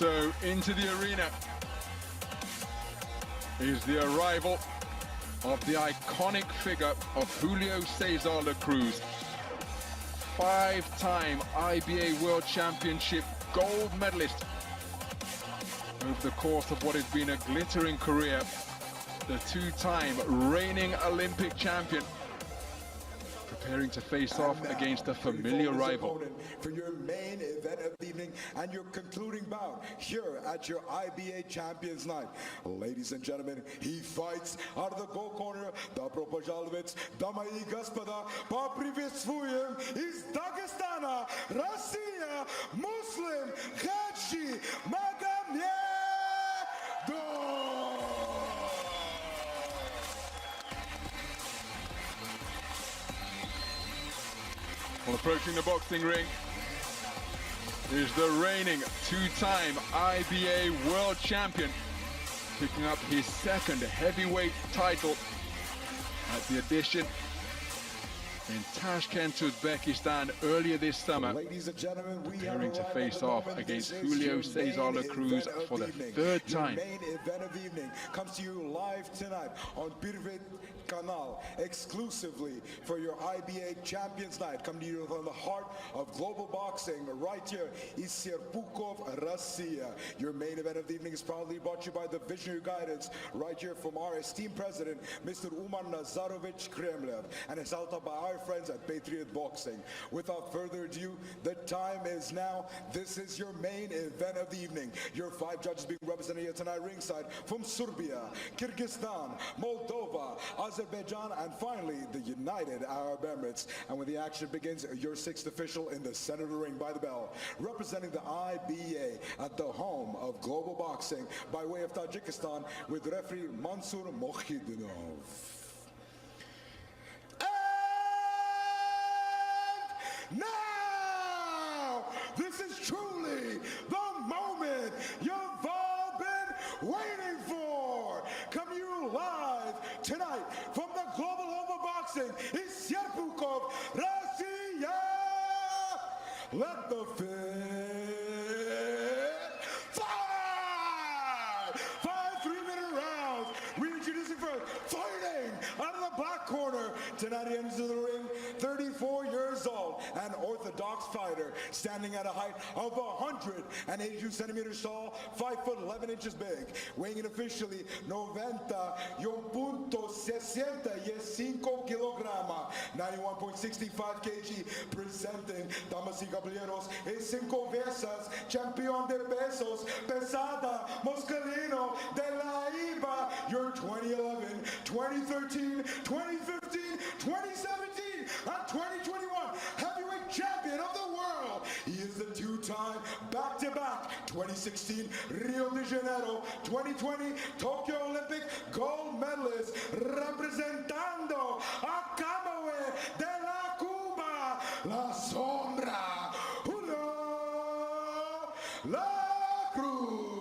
So into the arena is the arrival of the iconic figure of Julio César Cruz, five-time IBA World Championship gold medalist. Over the course of what has been a glittering career, the two-time reigning Olympic champion, preparing to face off against a familiar rival. For your main event of the evening and your concluding bout here at your IBA Champions Night. Ladies and gentlemen, he fights out of the gold corner. Добро пожаловать, дамы и господа, поприветствуем из Дагестана, Россия, Muslim Gadzhimagomedov. Well, approaching the boxing ring is the reigning two-time IBA World Champion, picking up his second heavyweight title at the edition in Tashkent, Uzbekistan earlier this summer. Ladies and gentlemen, preparing to face off against Julio César Cruz for the third time. Your main event of the evening comes to you live tonight on Pirvet Canal, exclusively for your IBA Champions Night. Coming to you from the heart of global boxing, right here is Serpukhov, Russia. Your main event of the evening is proudly brought to you by the visionary guidance right here from our esteemed president, Mr. Umar Nazarovich Kremlev, and it's out by our friends at Patriot Boxing. Without further ado, the time is now. This is your main event of the evening. Your five judges being represented here tonight ringside from Serbia, Kyrgyzstan, Moldova, Azerbaijan, and finally the United Arab Emirates. And when the action begins, your sixth official in the center of the ring by the bell, representing the IBA at the home of global boxing by way of Tajikistan, with referee Mansur Mohidinov. Now, this is truly the moment you've all been waiting for. Coming you live tonight from the global home of boxing is Serpukhov, Russia. Let the five 3-minute rounds. Reintroducing first, fighting out of the black corner. Tonight he enters the ring, 34 years old, an orthodox fighter, standing at a height of 182 centimeters tall, 5 foot 11 inches big, weighing in officially 91.65 kilograma, 91.65 kg, presenting, damas y caballeros, es 5 veces campeón de pesos pesada masculino de la IBA, your 2011, 2013, 2015, 2017, and 2021 heavyweight champion of the world. He is the two-time back-to-back 2016 Rio de Janeiro, 2020 Tokyo Olympic gold medalist, representando a Cabo de la Cuba, la sombra, Julio Cruz.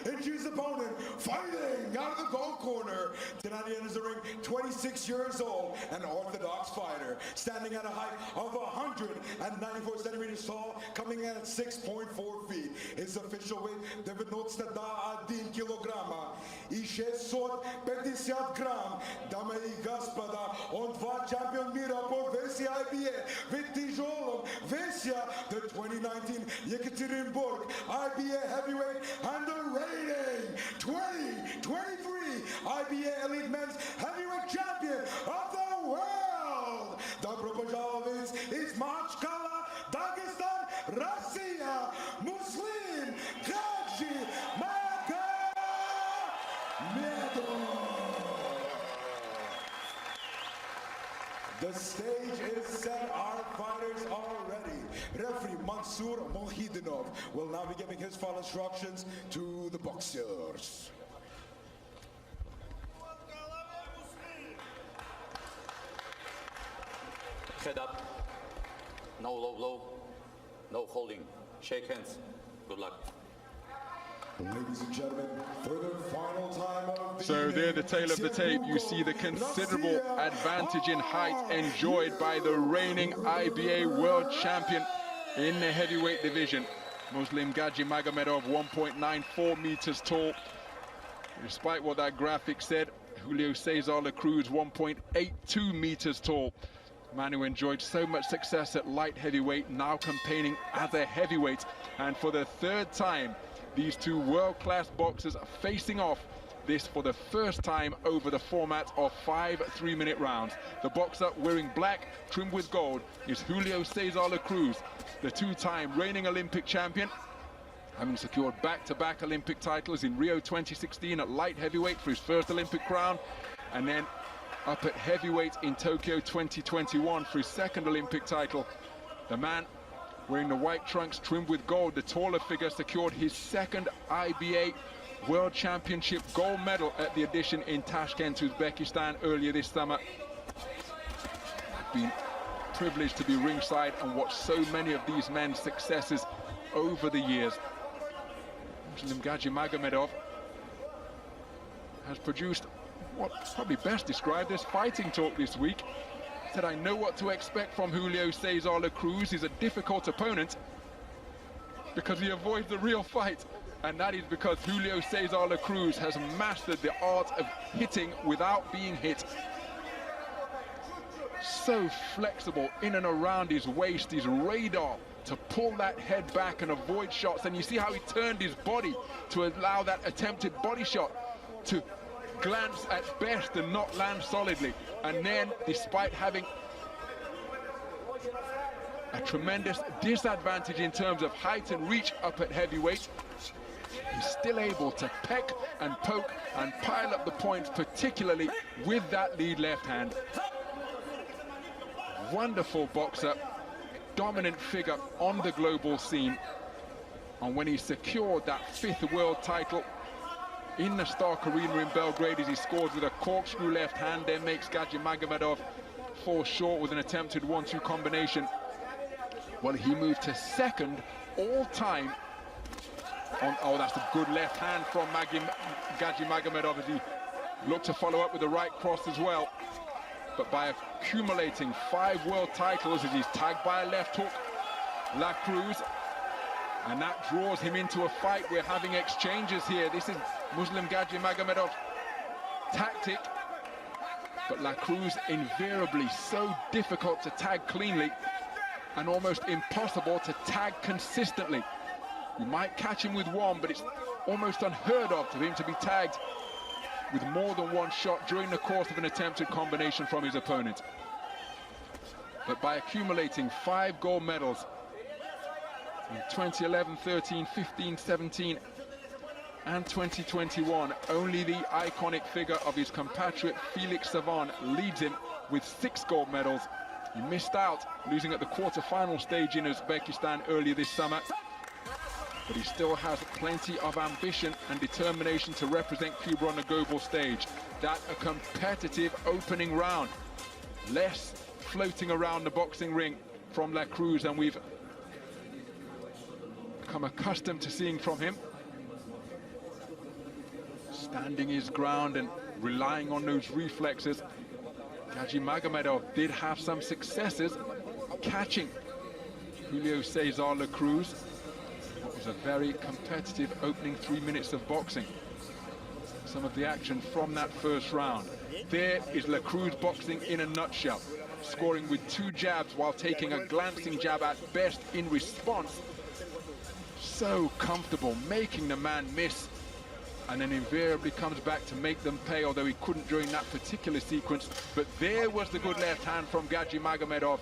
And his opponent, fighting out of the gold corner. Tonight he enters the ring, 26 years old, an orthodox fighter, standing at a height of 194 centimeters tall, coming in at 6.4 feet. His official weight, 91 kilograma и 650 грамм. Дамы и господа, он два чемпион мира по версии IBA, в тяжелом весе, the 2019 Yekaterinburg IBA heavyweight and the reigning 2023 IBA Elite Men's Heavyweight Champion of the world. Добро пожаловать из Machkala, Dagestan, Russia, Muslim Gadzhimagomedov. The stage is set, our fighters are ready. Referee Mansur Mohidinov will now be giving his final instructions to the boxers. Head up, no low blow, no holding, shake hands, good luck. Ladies and gentlemen, for the final time of the So there, the tail of the tape, you see the considerable advantage in height enjoyed by the reigning IBA world champion in the heavyweight division. Muslim Gadzhimagomedov, 1.94 meters tall. Despite what that graphic said, Julio César Cruz, 1.82 meters tall. Man who enjoyed so much success at light heavyweight, now campaigning as a heavyweight. And for the third time, these two world-class boxers are facing off, this for the first time over the format of 5 3-minute rounds. The boxer wearing black, trimmed with gold, is Julio César Cruz, the two-time reigning Olympic champion, having secured back-to-back Olympic titles in Rio 2016 at light heavyweight for his first Olympic crown, and then up at heavyweight in Tokyo 2021 for his second Olympic title. The man wearing the white trunks trimmed with gold, the taller figure, secured his second IBA World Championship gold medal at the edition in Tashkent, Uzbekistan earlier this summer. I've been privileged to be ringside and watch so many of these men's successes over the years. Muslim Gadzhimagomedov has produced what's probably best described as fighting talk this week. Said, I know what to expect from Julio César Cruz. He's a difficult opponent because he avoids the real fight. And that is because Julio César Cruz has mastered the art of hitting without being hit. So flexible in and around his waist, his radar, to pull that head back and avoid shots. And you see how he turned his body to allow that attempted body shot to glance at best and not land solidly. And then, despite having a tremendous disadvantage in terms of height and reach up at heavyweight, he's still able to peck and poke and pile up the points, particularly with that lead left hand. Wonderful boxer, dominant figure on the global scene. And when he secured that 5th world title in the Stark Arena in Belgrade, as he scores with a corkscrew left hand, then makes Gadzhimagomedov fall short with an attempted 1-2 combination. Well, he moved to second all-time on, oh, that's a good left hand from Gadzhimagomedov as he looked to follow up with the right cross as well. But by accumulating 5 world titles, as he's tagged by a left hook, Cruz, and that draws him into a fight. We're having exchanges here. This is Muslim Gadzhimagomedov's tactic, but Cruz invariably so difficult to tag cleanly and almost impossible to tag consistently. You might catch him with one, but it's almost unheard of for him to be tagged with more than one shot during the course of an attempted combination from his opponent. But by accumulating 5 gold medals in 2011, 13, 15, 17 and 2021, only the iconic figure of his compatriot Felix Savon leads him with 6 gold medals. He missed out, losing at the quarter-final stage in Uzbekistan earlier this summer, but he still has plenty of ambition and determination to represent Cuba on the global stage. That a competitive opening round, less floating around the boxing ring from Cruz than we've become accustomed to seeing from him. Standing his ground and relying on those reflexes. Gadzhimagomedov did have some successes catching Julio César Cruz. It was a very competitive opening 3 minutes of boxing. Some of the action from that first round. There is Cruz boxing in a nutshell, scoring with 2 jabs while taking a glancing jab at best in response. So comfortable, making the man miss, and then invariably comes back to make them pay, although he couldn't during that particular sequence. But there was the good left hand from Gadzhimagomedov.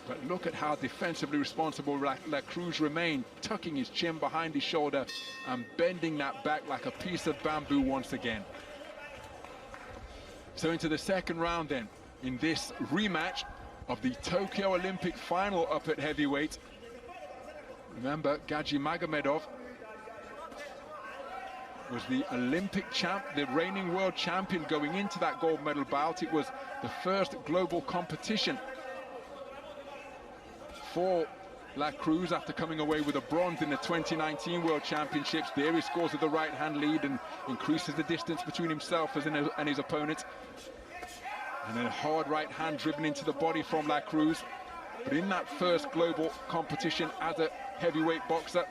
But look at how defensively responsible Cruz remained, tucking his chin behind his shoulder and bending that back like a piece of bamboo once again. So into the second round then, in this rematch of the Tokyo Olympic final up at heavyweight. Remember, Gadzhimagomedov was the Olympic champ, the reigning world champion going into that gold medal bout. It was the first global competition for La Cruz after coming away with a bronze in the 2019 World Championships. There he scores with the right-hand lead and increases the distance between himself and his opponent. And then a hard right hand driven into the body from La Cruz. But in that first global competition as a heavyweight boxer,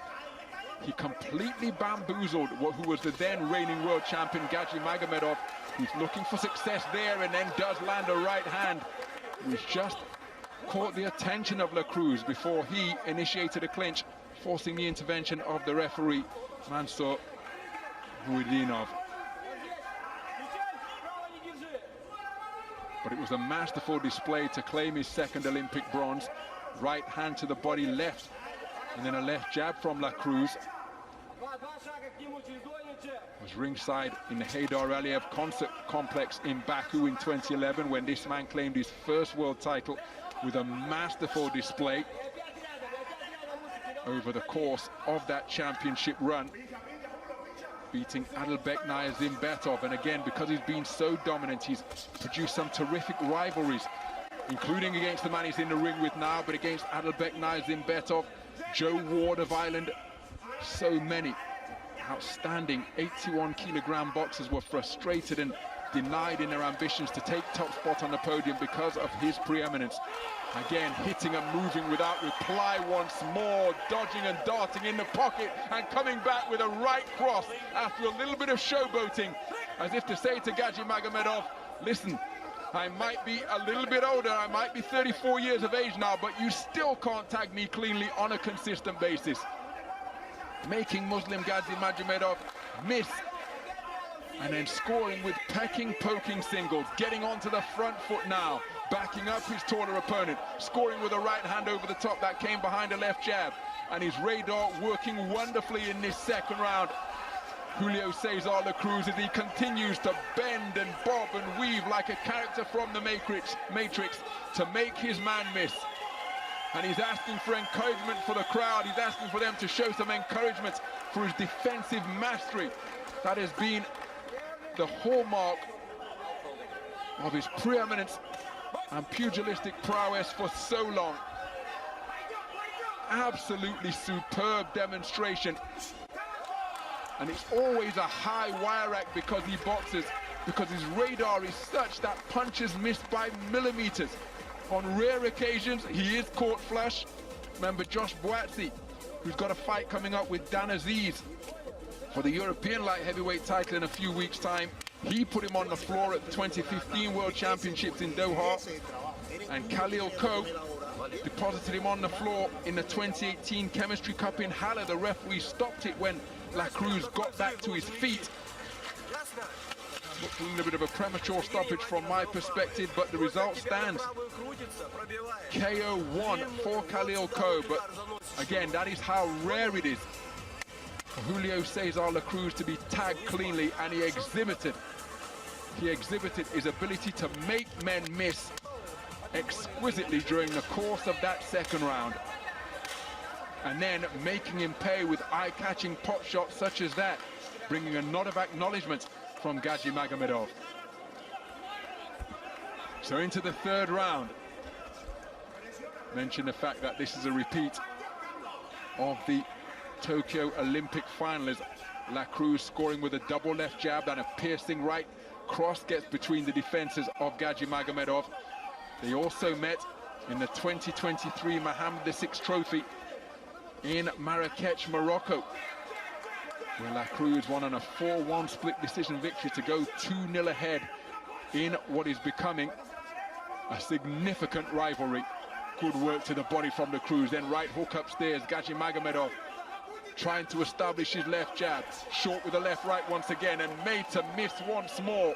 he completely bamboozled who was the then reigning world champion, Gadzhimagomedov, who's looking for success there and then does land a right hand, which just caught the attention of La Cruz before he initiated a clinch, forcing the intervention of the referee, Mansour Buidinov. But it was a masterful display to claim his second Olympic bronze. Right hand to the body, left, and then a left jab from La Cruz. Was ringside in the Haydar Aliyev Concert Complex in Baku in 2011 when this man claimed his first world title with a masterful display over the course of that championship run, beating Adalbek Niyazimbetov. And again, because he's been so dominant, he's produced some terrific rivalries, including against the man he's in the ring with now, but against Adalbek Niyazimbetov, Joe Ward of Ireland. So many outstanding 81-kilogram boxers were frustrated and denied in their ambitions to take top spot on the podium because of his preeminence. Again, hitting and moving without reply once more, dodging and darting in the pocket and coming back with a right cross after a little bit of showboating, as if to say to Gadzhimagomedov, listen, I might be a little bit older, I might be 34 years of age now, but you still can't tag me cleanly on a consistent basis. Making Muslim Gadzhimagomedov miss, and then scoring with pecking, poking singles, getting onto the front foot now, backing up his taller opponent, scoring with a right hand over the top that came behind a left jab, and his radar working wonderfully in this second round. Julio César La Cruz, as he continues to bend and bob and weave like a character from the Matrix to make his man miss. And he's asking for encouragement for the crowd. He's asking for them to show some encouragement for his defensive mastery. That has been the hallmark of his preeminence and pugilistic prowess for so long. Absolutely superb demonstration. And it's always a high wire act because he boxes, because his radar is such that punches missed by millimeters. On rare occasions, he is caught flush. Remember Josh Boatzy, who's got a fight coming up with Dan Aziz for the European light heavyweight title in a few weeks' time. He put him on the floor at the 2015 World Championships in Doha. And Khalil Koh deposited him on the floor in the 2018 Chemistry Cup in Halle. The referee stopped it when La Cruz got back to his feet. Looked a little bit of a premature stoppage from my perspective, but the result stands. KO1 for Khalil Koh, but again, that is how rare it is for Julio César La Cruz to be tagged cleanly, and he exhibited his ability to make men miss exquisitely during the course of that second round, and then making him pay with eye-catching pot shots such as that, bringing a nod of acknowledgement from Gadzhimagomedov. So into the third round. Mention the fact that this is a repeat of the Tokyo Olympic finals. La Cruz scoring with a double left jab and a piercing right cross gets between the defenses of Gadzhimagomedov. They also met in the 2023 Mohammed VI Trophy in Marrakech, Morocco, where La Cruz won on a 4-1 split decision victory to go 2-0 ahead in what is becoming a significant rivalry. Good work to the body from La Cruz, then right hook upstairs. Gadzhimagomedov trying to establish his left jab, short with the left right once again, and made to miss once more.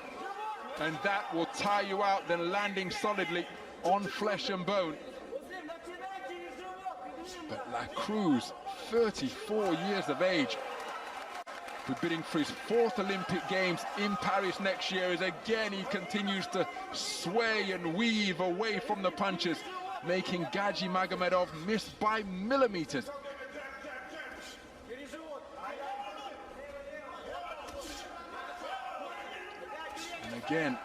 And that will tire you out, then landing solidly on flesh and bone. But La Cruz, 34 years of age, bidding for his fourth Olympic Games in Paris next year, as again he continues to sway and weave away from the punches, making Gadzhimagomedov miss by millimeters. And again,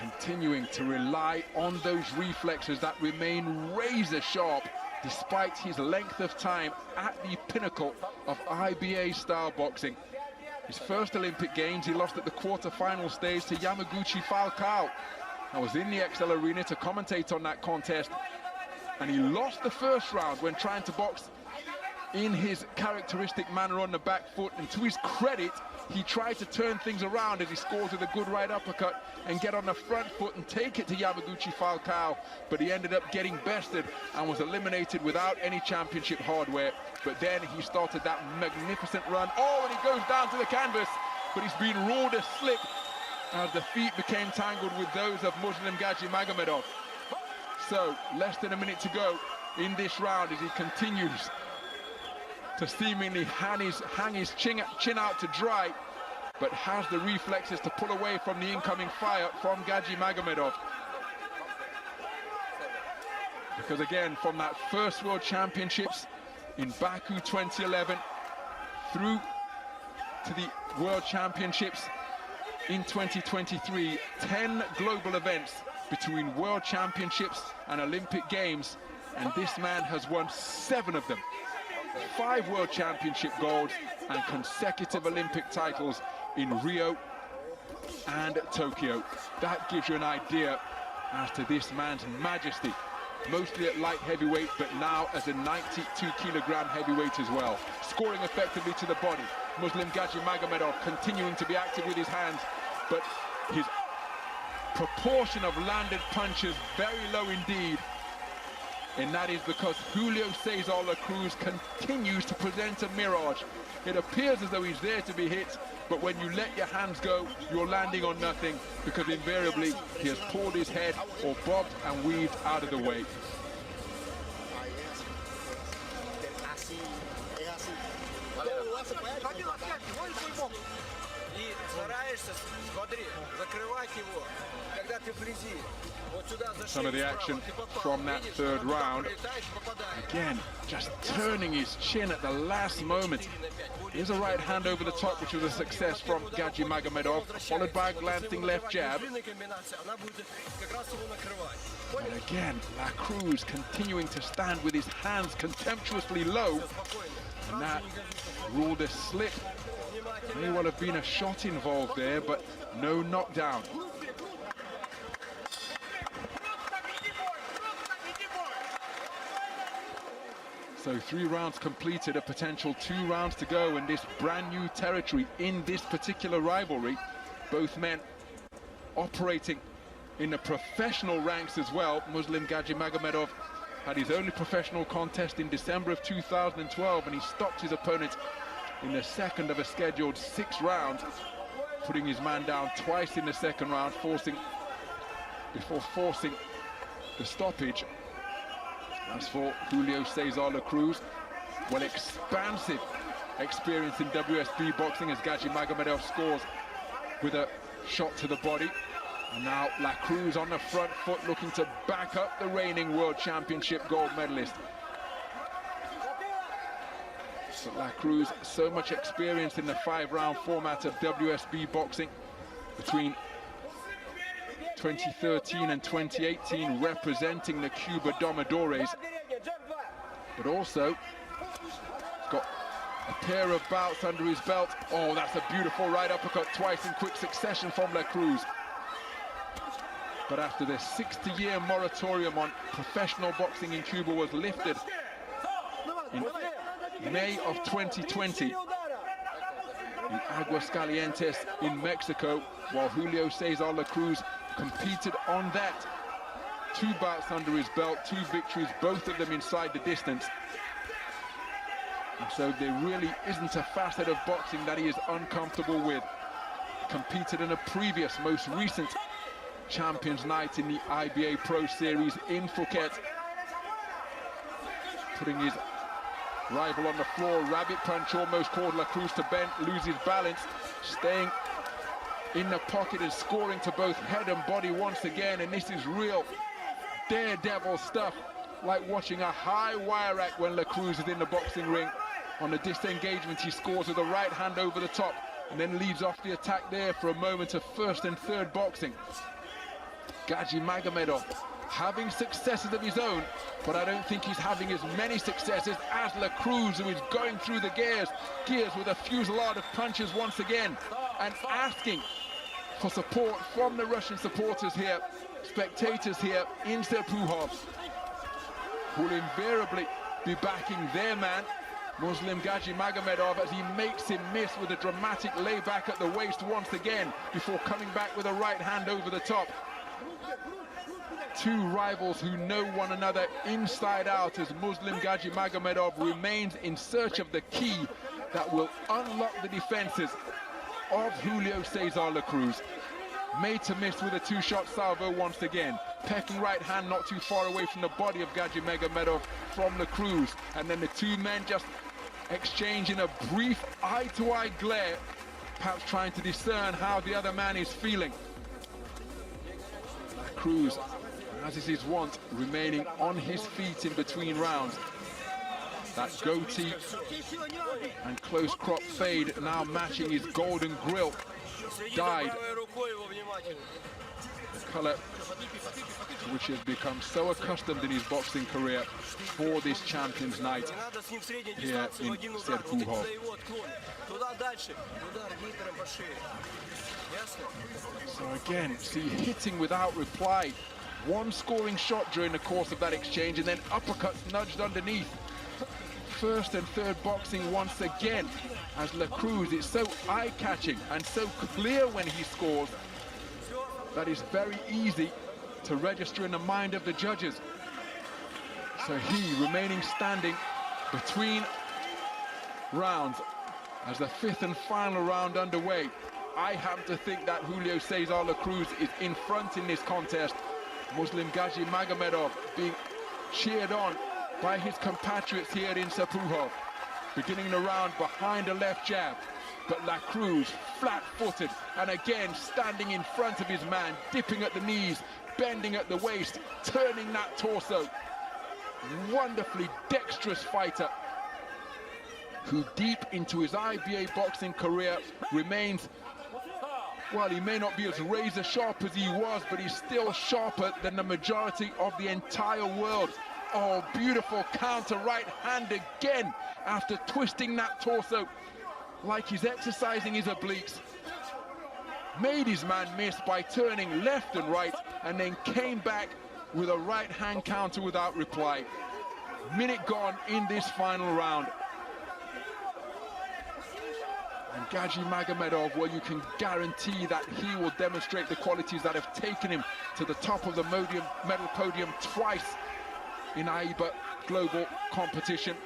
continuing to rely on those reflexes that remain razor sharp despite his length of time at the pinnacle of IBA style boxing. His first Olympic Games, he lost at the quarter-final stage to Yamaguchi Falcao. I was in the XL Arena to commentate on that contest, and he lost the first round when trying to box in his characteristic manner on the back foot, and to his credit, he tried to turn things around as he scores with a good right uppercut and get on the front foot and take it to Yamaguchi Falcao, but he ended up getting bested and was eliminated without any championship hardware. But then he started that magnificent run. Oh, and he goes down to the canvas, but he's been ruled a slip as the feet became tangled with those of Muslim Gadzhimagomedov. So, less than a minute to go in this round as he continues to seemingly hang his chin out to dry, but has the reflexes to pull away from the incoming fire from Gadzhimagomedov. Because again, from that first World Championships in Baku 2011 through to the World Championships in 2023, 10 global events between World Championships and Olympic Games, and this man has won 7 of them. 5 World Championship golds and consecutive Olympic titles in Rio and Tokyo. That gives you an idea as to this man's majesty, mostly at light heavyweight, but now as a 92-kilogram heavyweight as well. Scoring effectively to the body. Muslim Gadzhimagomedov continuing to be active with his hands, but his proportion of landed punches very low indeed. And that is because Julio César Cruz continues to present a mirage. It appears as though he's there to be hit, but when you let your hands go, you're landing on nothing, because invariably he has pulled his head or bobbed and weaved out of the way. Some of the action from that third round. Again, just turning his chin at the last moment. Here's a right hand over the top, which was a success from Gadzhimagomedov, followed by a glancing left jab. And again, Cruz continuing to stand with his hands contemptuously low. And that ruled a slip. May well have been a shot involved there, but no knockdown. So 3 rounds completed, a potential 2 rounds to go in this brand new territory in this particular rivalry. Both men operating in the professional ranks as well. Muslim Gadzhimagomedov had his only professional contest in December of 2012, and he stopped his opponent in the second of a scheduled 6 rounds, putting his man down twice in the second round, before forcing the stoppage. As for Julio César Cruz, well, expansive experience in WSB boxing as Gadzhimagomedov scores with a shot to the body. And now Cruz on the front foot, looking to back up the reigning World Championship gold medalist. But Cruz, so much experience in the 5-round format of WSB boxing between 2013 and 2018, representing the Cuba Domadores, but also got a pair of bouts under his belt. Oh, that's a beautiful right uppercut twice in quick succession from Cruz. But after the 60-year moratorium on professional boxing in Cuba was lifted in May of 2020 in Aguascalientes in Mexico, while Julio César Cruz competed on that. 2 bouts under his belt, 2 victories, both of them inside the distance. And so there really isn't a facet of boxing that he is uncomfortable with. Competed in a previous, most recent Champions Night in the IBA Pro Series in Phuket, putting his rival on the floor. Rabbit punch almost caused Cruz to bend, lose his balance, staying in the pocket and scoring to both head and body once again. And this is real daredevil stuff, like watching a high wire act when Cruz is in the boxing ring. On the disengagement, he scores with a right hand over the top and then leads off the attack there for a moment of first and third boxing. Gadzhimagomedov having successes of his own, but I don't think he's having as many successes as Cruz, who is going through the gears with a fusillade of punches once again, and asking for support from the Russian supporters here, spectators here in Serpukhov, who will invariably be backing their man, Muslim Gadzhimagomedov, as he makes him miss with a dramatic layback at the waist once again, before coming back with a right hand over the top. Two rivals who know one another inside out, as Muslim Gadzhimagomedov remains in search of the key that will unlock the defenses of Julio César Cruz. Made to miss with a two-shot salvo once again. Pecking right hand not too far away from the body of Gadzhimagomedov from Cruz. And then the two men just exchanging a brief eye-to-eye glare, perhaps trying to discern how the other man is feeling. Cruz, as is his wont, remaining on his feet in between rounds. That goatee and close crop fade now matching his golden grill, dyed, the color to which he has become so accustomed in his boxing career for this Champions Night here in Serpukhov. So again, see, hitting without reply. One scoring shot during the course of that exchange, and then uppercuts nudged underneath. First and third boxing once again, as Cruz is so eye-catching and so clear when he scores that it's very easy to register in the mind of the judges. So he remaining standing between rounds as the fifth and final round underway. I happen to think that Julio César Cruz is in front in this contest. Muslim Gadzhimagomedov being cheered on by his compatriots here in Serpukhov, beginning the round behind a left jab, but Cruz flat-footed and again standing in front of his man, dipping at the knees, bending at the waist, turning that torso. Wonderfully dexterous fighter who deep into his IBA boxing career remains, well, he may not be as razor sharp as he was, but he's still sharper than the majority of the entire world. Oh, beautiful counter right hand again after twisting that torso like he's exercising his obliques. Made his man miss by turning left and right, and then came back with a right hand counter without reply. Minute gone in this final round. And Gadzhimagomedov, well, you can guarantee that he will demonstrate the qualities that have taken him to the top of the medal podium twice in IBA global competition.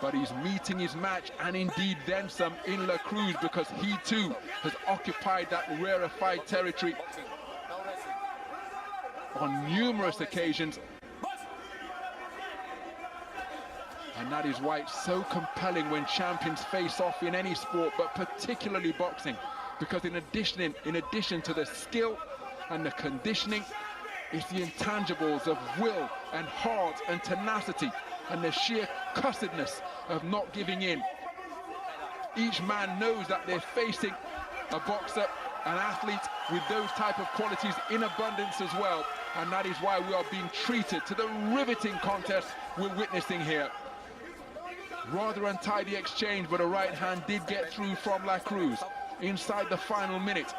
But he's meeting his match, and indeed then some, in Cruz, because he too has occupied that rarefied territory on numerous occasions. And that is why it's so compelling when champions face off in any sport, but particularly boxing, because in addition to the skill and the conditioning, it's the intangibles of will and heart and tenacity and the sheer cussedness of not giving in. Each man knows that they're facing a boxer, an athlete with those type of qualities in abundance as well, and that is why we are being treated to the riveting contest we're witnessing here. Rather untidy exchange, but a right hand did get through from Cruz inside the final minute.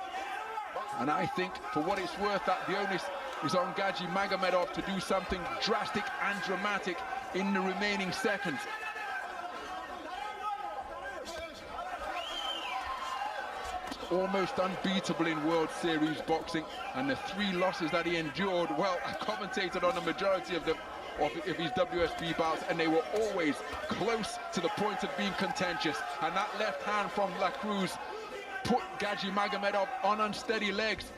And I think, for what it's worth, that the onus is on Gadzhimagomedov to do something drastic and dramatic in the remaining seconds. Almost unbeatable in World Series boxing, and the 3 losses that he endured, well, I commentated on the majority of his WSB bouts, and they were always close to the point of being contentious. And that left hand from Cruz put Gadzhimagomedov on unsteady legs.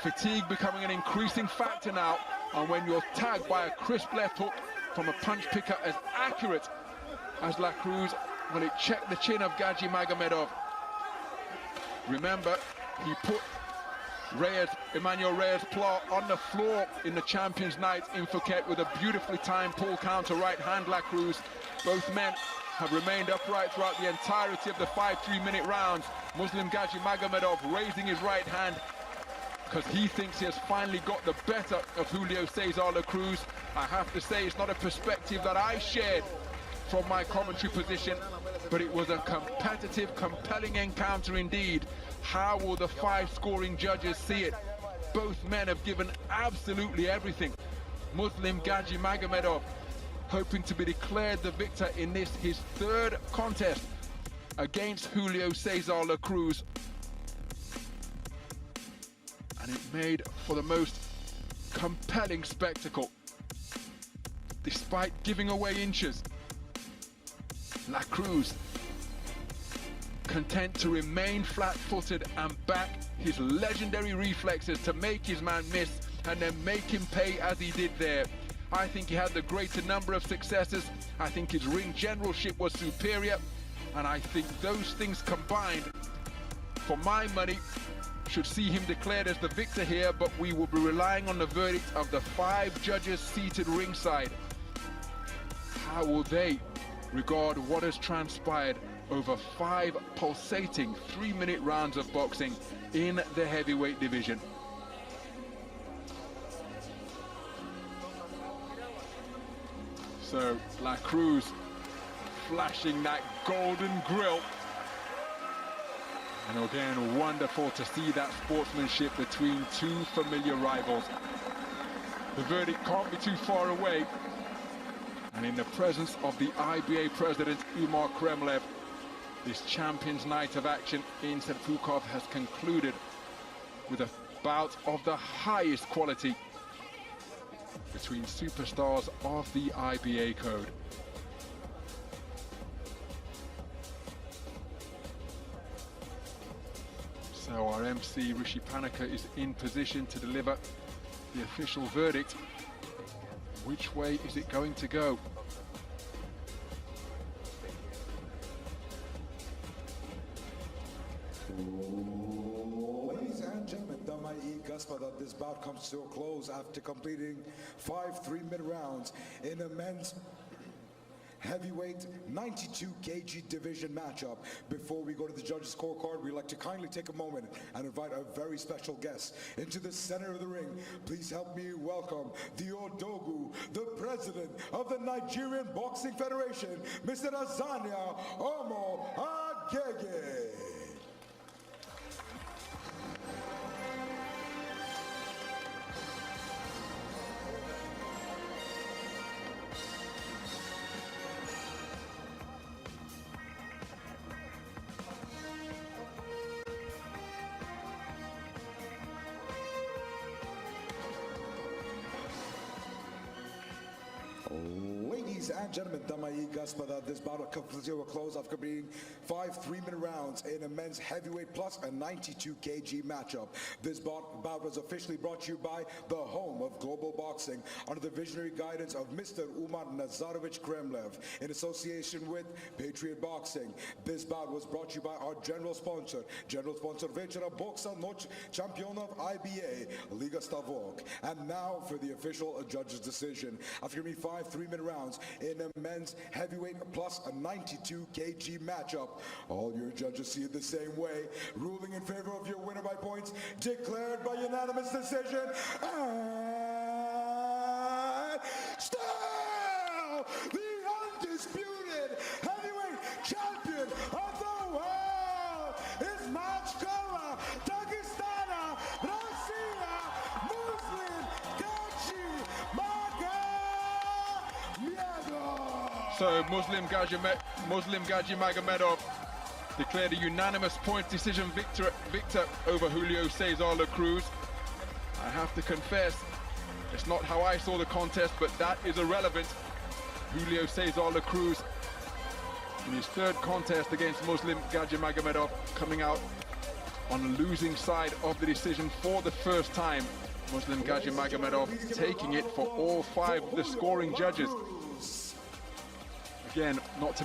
Fatigue becoming an increasing factor now, and when you're tagged by a crisp left hook from a punch picker as accurate as Cruz, well, it checked the chin of Gadzhimagomedov. Remember, he put Emmanuel Reyes-Pla on the floor in the Champions Night in Phuket with a beautifully timed pull counter right hand. Cruz. Both men have remained upright throughout the entirety of the 5 3-minute rounds. Muslim Gadzhimagomedov raising his right hand because he thinks he has finally got the better of Julio César Cruz. I have to say, it's not a perspective that I shared from my commentary position, but it was a competitive, compelling encounter indeed. How will the 5 scoring judges see it? Both men have given absolutely everything. Muslim Gadzhimagomedov hoping to be declared the victor in this, his 3rd contest against Julio César Cruz. And it made for the most compelling spectacle. Despite giving away inches, Cruz content to remain flat-footed and back his legendary reflexes to make his man miss and then make him pay as he did there. I think he had the greater number of successes. I think his ring generalship was superior, and I think those things combined, for my money, should see him declared as the victor here, but we will be relying on the verdict of the 5 judges seated ringside. How will they regard what has transpired over 5 pulsating 3-minute rounds of boxing in the heavyweight division? So Cruz flashing that golden grill. And again, wonderful to see that sportsmanship between 2 familiar rivals. The verdict can't be too far away. And in the presence of the IBA president, Umar Kremlev, this Champions Night of Action in Serpukhov has concluded with a bout of the highest quality between superstars of the IBA code. So our MC Rishi Panika is in position to deliver the official verdict. Which way is it going to go? Ladies and gentlemen, that this bout comes to a close after completing 5 3-minute rounds in a men's heavyweight 92 kg division matchup. Before we go to the judges' scorecard, we'd like to kindly take a moment and invite a very special guest into the center of the ring. Please help me welcome the Odogu, the president of the Nigerian Boxing Federation, Mr. Azania Omo Agege. Ladies and gentlemen, this bout comes to a close after completing 5 3-minute rounds in a men's heavyweight plus a 92 kg matchup. This bout was officially brought to you by the home of global boxing under the visionary guidance of Mr. Umar Nazarovich Kremlev in association with Patriot Boxing. This bout was brought to you by our general sponsor Večera Boksa Noć Championov IBA Liga Stavok. And now for the official judge's decision. After giving 5 3-minute rounds in a men's heavyweight plus a 92 kg matchup, all your judges see it the same way, ruling in favor of your winner by points, declared by unanimous decision, and still the undisputed heavyweight champion of the world is Machkova Dagestana Russia Muslim Gadzhimagomedov. So Muslim Gadzhimagomedov declared a unanimous point decision victor over Julio César Cruz. I have to confess, it's not how I saw the contest, but that is irrelevant. Julio César Cruz in his 3rd contest against Muslim Gadzhimagomedov, coming out on the losing side of the decision for the first time. Muslim Gadzhimagomedov taking it for all 5 of the scoring judges. Again, not to make